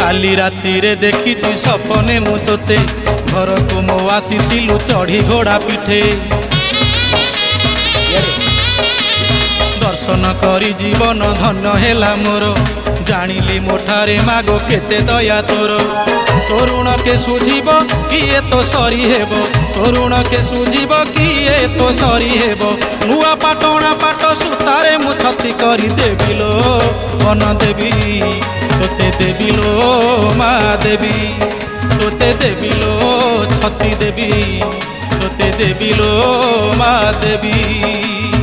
काली राति रे देखिछि सपने मु तोते घर को मो आसीलु चढ़ी घोड़ा पिठे दर्शन करी जीवन धन्य हेला मोर जानिली मोठारे मागो केते दया तोर तरुण के सुझीब किए तो सरी हेब तरुण के सुझीब किए तो सरी हेब नुआ पाटणा पाट सुतारे मु छती करी देबिलो वन देवी तोते देबिलो मा देवी तोते देबिलो छती देवी तोते देबिलो मा देवी।